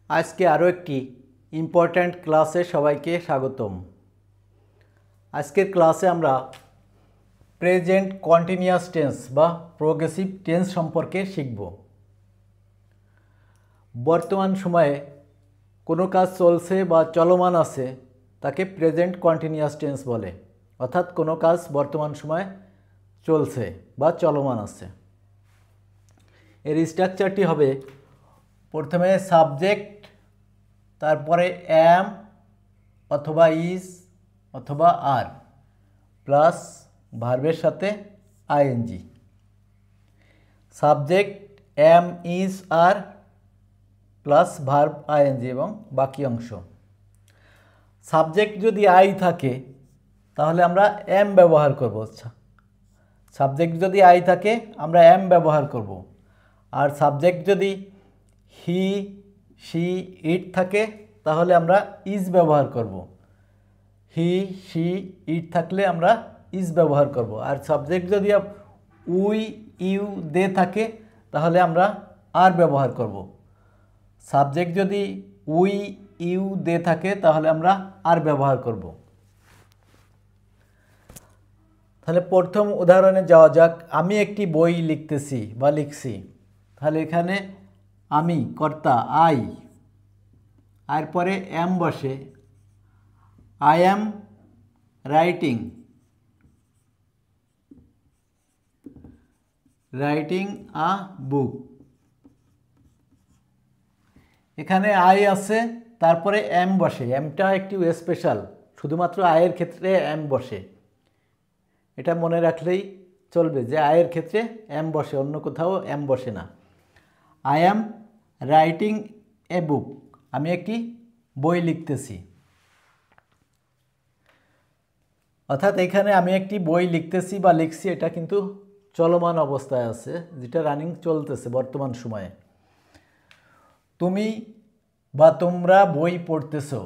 আজকে আরও একটি ইম্পর্ট্যান্ট ক্লাসে সবাইকে স্বাগতম। আজকের ক্লাসে আমরা প্রেজেন্ট কন্টিনিউয়াস টেন্স বা প্রোগ্রেসিভ টেন্স সম্পর্কে শিখব। বর্তমান সময়ে কোনো কাজ চলছে বা চলমান আছে তাকে প্রেজেন্ট কন্টিনিউয়াস টেন্স বলে, অর্থাৎ কোনো কাজ বর্তমান সময়ে চলছে বা চলমান আছে। এর স্ট্রাকচারটি হবে প্রথমে সাবজেক্ট, তারপরে অ্যাম অথবা ইজ অথবা আর প্লাস ভার্বের সাথে ING. Subject am is are plus verb ING এবং বাকি অংশ। সাবজেক্ট যদি আই থাকে তাহলে আমরা এম ব্যবহার করব। সাবজেক্ট যদি আই থাকে আমরা এম ব্যবহার করব। আর সাবজেক্ট যদি হি, শি, ইট থাকে তাহলে আমরা ইজ ব্যবহার করব। হি, শি, ইট থাকলে আমরা ইজ ব্যবহার করব। আর সাবজেক্ট যদি উই, ইউ, দে থাকে তাহলে আমরা আর ব্যবহার করব। সাবজেক্ট যদি উই, ইউ, দে থাকে তাহলে আমরা আর ব্যবহার করব। তাহলে প্রথম উদাহরণে যাওয়া যাক। আমি একটি বই লিখতেছি বা লিখছি। তাহলে এখানে আমি কর্তা আই, আর পরে এম বসে। আই অ্যাম রাইটিং আ বুক। এখানে আই আছে, তারপরে এম বসে। এমটা একটি স্পেশাল, শুধুমাত্র আয়ের ক্ষেত্রে এম বসে। এটা মনে রাখলেই চলবে যে আয়ের ক্ষেত্রে এম বসে, অন্য কোথাও এম বসে না। আই অ্যাম রাইটিং এ বুক, আমি একটি বই লিখতেছি। অর্থাৎ এখানে আমি একটি বই লিখতেছি বা লিখছি, এটা কিন্তু চলমান অবস্থায় আছে, যেটা রানিং চলতেছে বর্তমান সময়ে। তুমি বা তোমরা বই পড়তেছো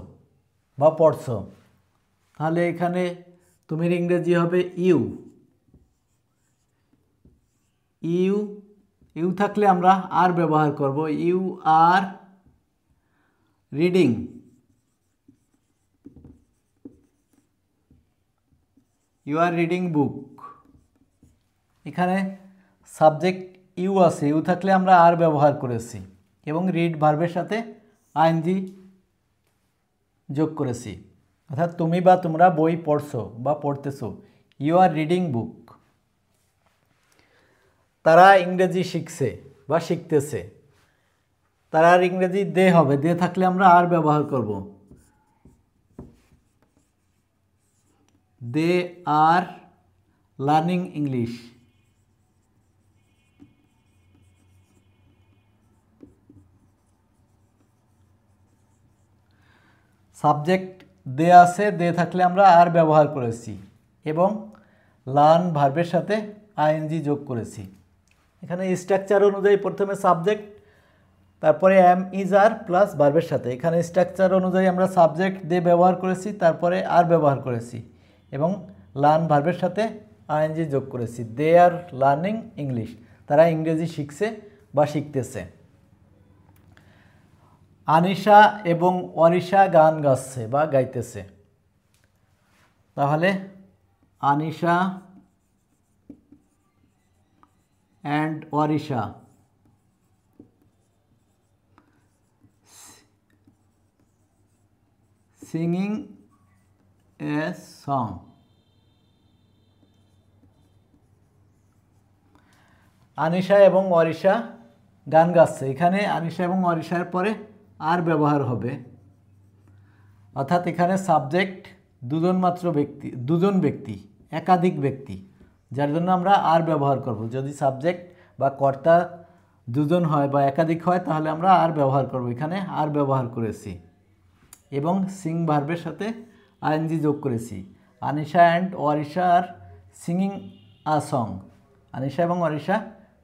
বা পড়ছো, তাহলে এখানে তুমির ইংরেজি হবে ইউ। ইউ ইউ থাকলে আমরা আর ব্যবহার করব। You are reading, you are reading book. এখানে সাবজেক্ট ইউ আছে, ইউ থাকলে আমরা আর ব্যবহার করেছি এবং রিড ভার্বের সাথে আইএনজি যোগ করেছি। অর্থাৎ তুমি বা তোমরা বই পড়ছো বা পড়তেছো, ইউ আর রিডিং বুক। তারা ইংরেজি শিখছে বা শিখতেছে, তারার ইংরেজি দে হবে। দে থাকলে আমরা আর ব্যবহার করব। They are learning English. Subject they আছে, দে থাকলে আমরা আর ব্যবহার করেছি এবং লার্ন ভার্বের সাথে আইএনজি যোগ করেছি। এখানে স্ট্রাকচার অনুযায়ী প্রথমে সাবজেক্ট, তারপরে এম ইজ আর প্লাস ভার্বের সাথে। এখানে স্ট্রাকচার অনুযায়ী আমরা সাবজেক্ট দে ব্যবহার করেছি, তারপরে আর ব্যবহার করেছি এবং লার্ন ভার্বের সাথে আইএনজি যোগ করেছি। দে আর লার্নিং ইংলিশ, তারা ইংরেজি শিখছে বা শিখতেছে। আনিশা এবং অরিশা গান গাচ্ছে বা গাইতেছে। তাহলে Anisha and Orisha singing a song. Anisha এবং অরিশা গান গাচ্ছে। এখানে আনিশা এবং অরিশার পরে আর ব্যবহার হবে। অর্থাৎ এখানে সাবজেক্ট দুজন ব্যক্তি, একাধিক ব্যক্তি, যার জন্য আমরা আর ব্যবহার করব। যদি সাবজেক্ট বা কর্তা দুজন হয় বা একাধিক হয় তাহলে আমরা আর ব্যবহার করব। এখানে আর ব্যবহার করেছি এবং সিং ভার্বের সাথে আইএনজি যোগ করেছি। Anisha and Orisha are singing a song. Anisha এবং অরিশা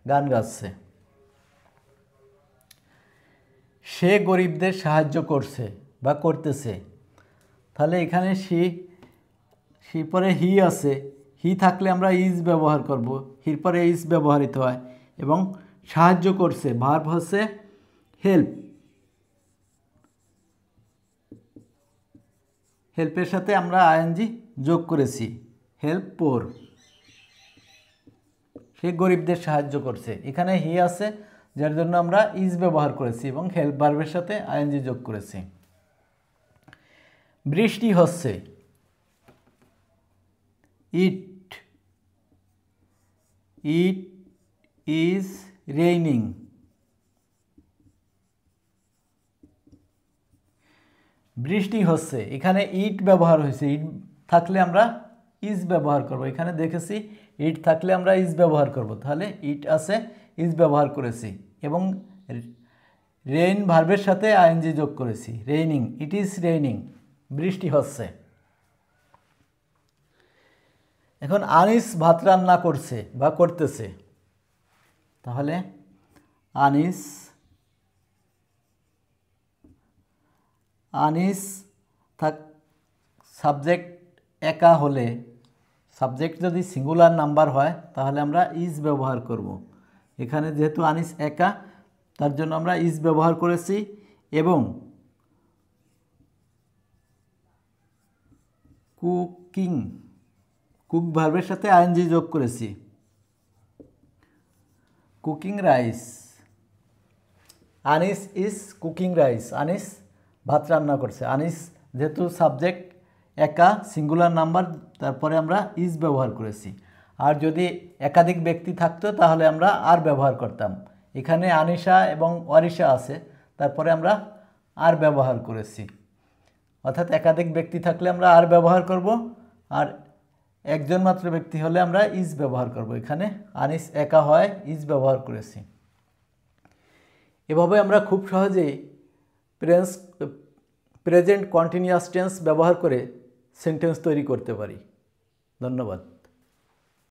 গান গাচ্ছে। সে গরিবদের সাহায্য করছে বা করতেছে। তাহলে এখানে সি পরে হি আছে, হি থাকলে আমরা ইজ ব্যবহার করব। হির পরে ইজ ব্যবহৃত হয় এবং সাহায্য করছে ভার্ব হচ্ছে হেল্প। হেল্পের সাথে আমরা আইএনজি যোগ করেছি, হেল্প পোর, সে গরিবদের সাহায্য করছে। এখানে হি আছে যার জন্য আমরা ইজ ব্যবহার করেছি এবং হেল্প ভার্বের সাথে আইএনজি যোগ করেছি। বৃষ্টি হচ্ছে, ইট ইজ রেইনিং। বৃষ্টি হচ্ছে, এখানে ইট ব্যবহার হয়েছে, ইট থাকলে আমরা ইজ ব্যবহার করব। এখানে দেখেছি ইট থাকলে আমরা ইজ ব্যবহার করব, তাহলে ইট আছে, ইজ ব্যবহার করেছি এবং রেইন ভার্বের সাথে আইএনজি যোগ করেছি, রেইনিং, ইট ইজ রেইনিং, বৃষ্টি হচ্ছে। এখন আনিস ভাত রান্না করছে বা করতেছে, তাহলে আনিস থাক, সাবজেক্ট একা হলে, সাবজেক্ট যদি সিঙ্গুলার নাম্বার হয় তাহলে আমরা ইজ ব্যবহার করব। এখানে যেহেতু আনিস একা তার জন্য আমরা ইজ ব্যবহার করেছি এবং কুক ভার্বের সাথে আইএনজি যোগ করেছি, cooking rice. Anis is cooking rice, Anis ভাত রান্না করছে। আনিস যেহেতু সাবজেক্ট একা সিঙ্গুলার নাম্বার, তারপরে আমরা ইজ ব্যবহার করেছি। আর যদি একাধিক ব্যক্তি থাকতো তাহলে আমরা আর ব্যবহার করতাম। এখানে আনিশা এবং অরিশা আছে, তারপরে আমরা আর ব্যবহার করেছি। অর্থাৎ একাধিক ব্যক্তি থাকলে আমরা আর ব্যবহার করব, আর একজন মাত্র ব্যক্তি হলে আমরা ইজ ব্যবহার করব। এখানে আনিস একা হয়, ইজ ব্যবহার করেছি। এভাবে আমরা খুব সহজেই প্রেজেন্ট কন্টিনিউয়াস টেন্স ব্যবহার করে সেন্টেন্স তৈরি করতে পারি। ধন্যবাদ।